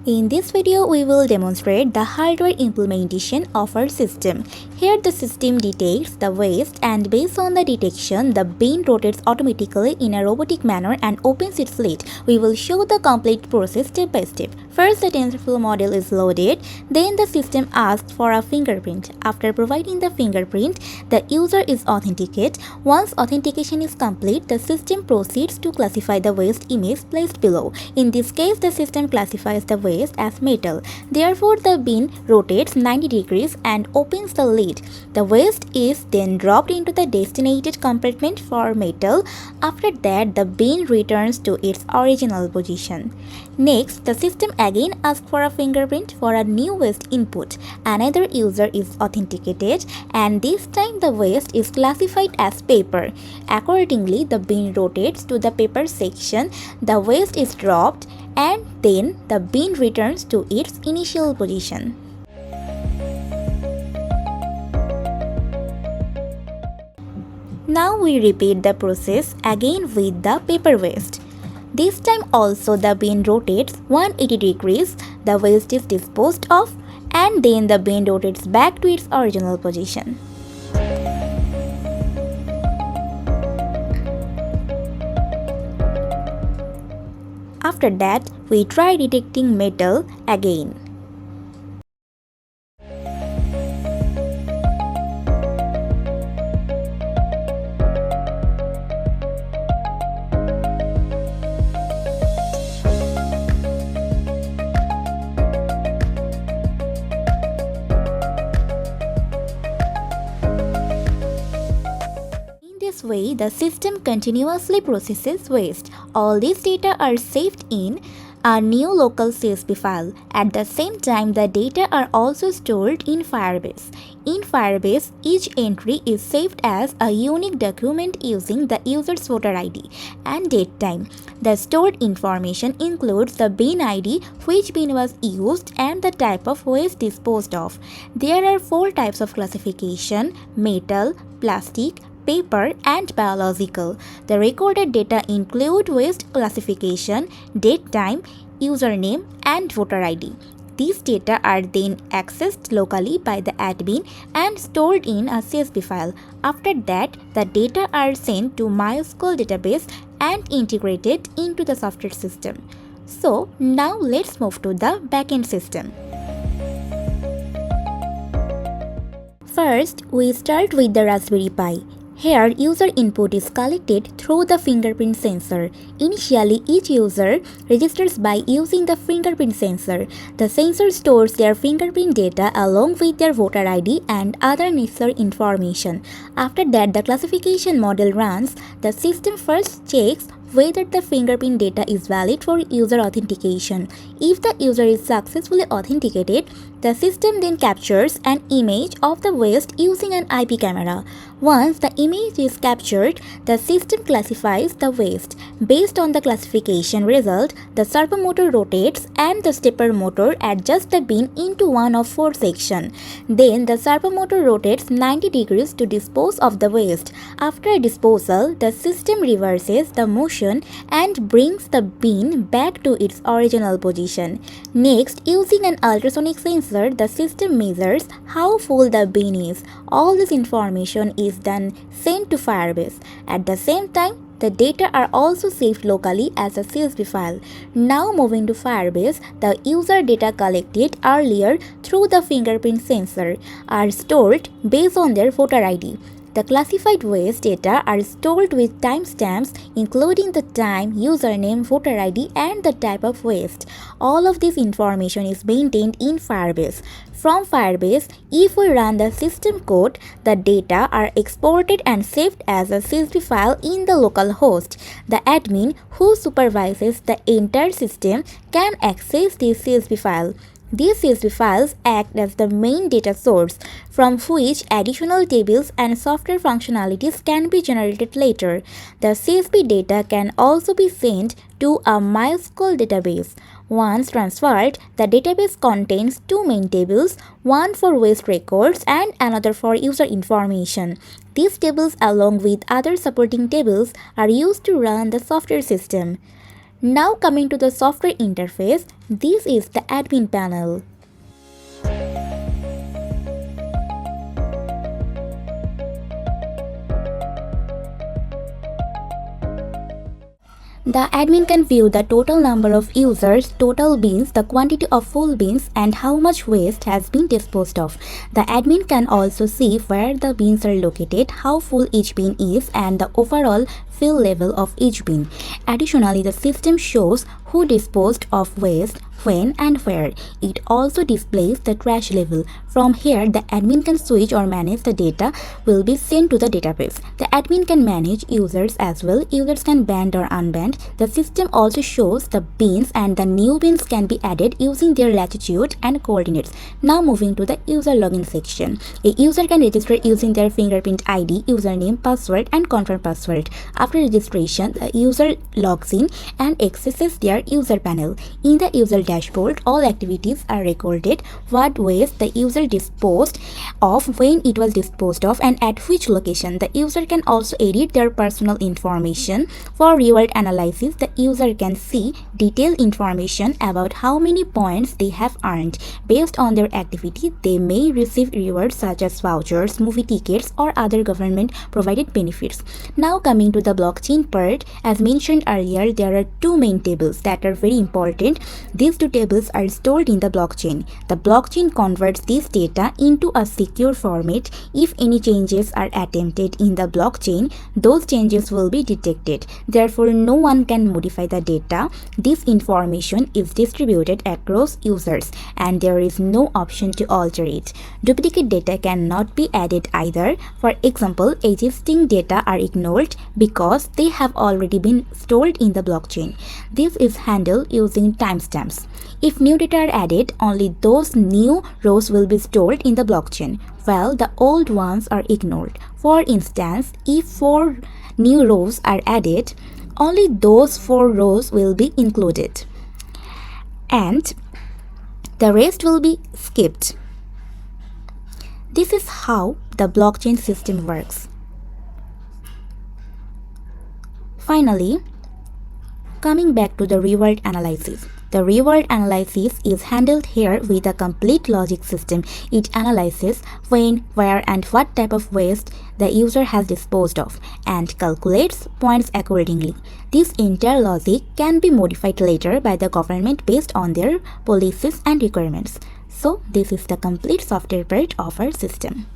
In this video, we will demonstrate the hardware implementation of our system. Here the system detects the waste and based on the detection, the bin rotates automatically in a robotic manner and opens its lid. We will show the complete process step by step. First, the TensorFlow model is loaded, then the system asks for a fingerprint. After providing the fingerprint, the user is authenticated. Once authentication is complete, the system proceeds to classify the waste image placed below. In this case, the system classifies the waste as metal. Therefore, the bin rotates 90 degrees and opens the lid. The waste is then dropped into the designated compartment for metal. After that, the bin returns to its original position. Next, the system again asks for a fingerprint for a new waste input. Another user is authenticated and this time the waste is classified as paper. Accordingly, the bin rotates to the paper section, the waste is dropped and then the bin returns to its initial position. Now we repeat the process again with the paper waste. This time also the bin rotates 180 degrees, the waste is disposed of and then the bin rotates back to its original position. After that, we try detecting metal again. This way, the system continuously processes waste. All these data are saved in a new local CSV file. At the same time, the data are also stored in Firebase. In Firebase, each entry is saved as a unique document using the user's voter ID and date time. The stored information includes the bin ID, which bin was used, and the type of waste disposed of. There are 4 types of classification: metal, plastic, paper and biological. The recorded data include waste classification, date time, username and voter ID. These data are then accessed locally by the admin and stored in a CSV file. After that, the data are sent to MySQL database and integrated into the software system. So now let's move to the backend system. First, we start with the Raspberry Pi. Here, user input is collected through the fingerprint sensor. Initially, each user registers by using the fingerprint sensor. The sensor stores their fingerprint data along with their voter ID and other necessary information. After that, the classification model runs. The system first checks whether the fingerprint data is valid for user authentication. If the user is successfully authenticated, the system then captures an image of the waste using an IP camera. Once the image is captured, the system classifies the waste. Based on the classification result, the servo motor rotates and the stepper motor adjusts the bin into one of 4 sections. Then the servo motor rotates 90 degrees to dispose of the waste. After disposal, the system reverses the motion and brings the bin back to its original position. Next, using an ultrasonic sensor, the system measures how full the bin is. All this information is then sent to Firebase. At the same time, the data are also saved locally as a CSV file. Now moving to Firebase, the user data collected earlier through the fingerprint sensor are stored based on their voter ID. The classified waste data are stored with timestamps including the time, username, voter ID and the type of waste. All of this information is maintained in Firebase. From Firebase, if we run the system code, the data are exported and saved as a CSV file in the local host. The admin who supervises the entire system can access this CSV file. These CSV files act as the main data source from which additional tables and software functionalities can be generated later. The CSV data can also be sent to a MySQL database. Once transferred, the database contains 2 main tables, one for waste records and another for user information. These tables along with other supporting tables are used to run the software system. Now coming to the software interface, this is the admin panel. The admin can view the total number of users, total bins, the quantity of full bins, and how much waste has been disposed of. The admin can also see where the bins are located, how full each bin is, and the overall fill level of each bin. Additionally, the system shows who disposed of waste, when and where. It also displays the trash level. From here, the admin can switch or manage the data will be sent to the database. The admin can manage users as well. Users can ban or unban. The system also shows the bins, and the new bins can be added using their latitude and coordinates. Now moving to the user login section. A user can register using their fingerprint ID, username, password, and confirm password. After registration, the user logs in and accesses their user panel. In the user dashboard, all activities are recorded: what waste the user disposed of, when it was disposed of, and at which location. The user can also edit their personal information. For reward analysis, the user can see detailed information about how many points they have earned. Based on their activity, they may receive rewards such as vouchers, movie tickets, or other government provided benefits. Now coming to the blockchain part, as mentioned earlier, there are two main tables that are very important. These two tables are stored in the blockchain. The blockchain converts this data into a secure format. If any changes are attempted in the blockchain, those changes will be detected. Therefore, no one can modify the data. This information is distributed across users, and there is no option to alter it. Duplicate data cannot be added either. For example, existing data are ignored because they have already been stored in the blockchain. This is handled using timestamps. If new data are added, only those new rows will be stored in the blockchain, while the old ones are ignored. For instance, if 4 new rows are added, only those 4 rows will be included, and the rest will be skipped. This is how the blockchain system works. Finally, coming back to the reward analysis. The reward analysis is handled here with a complete logic system. It analyzes when, where, and what type of waste the user has disposed of and calculates points accordingly. This entire logic can be modified later by the government based on their policies and requirements. So, this is the complete software part of our system.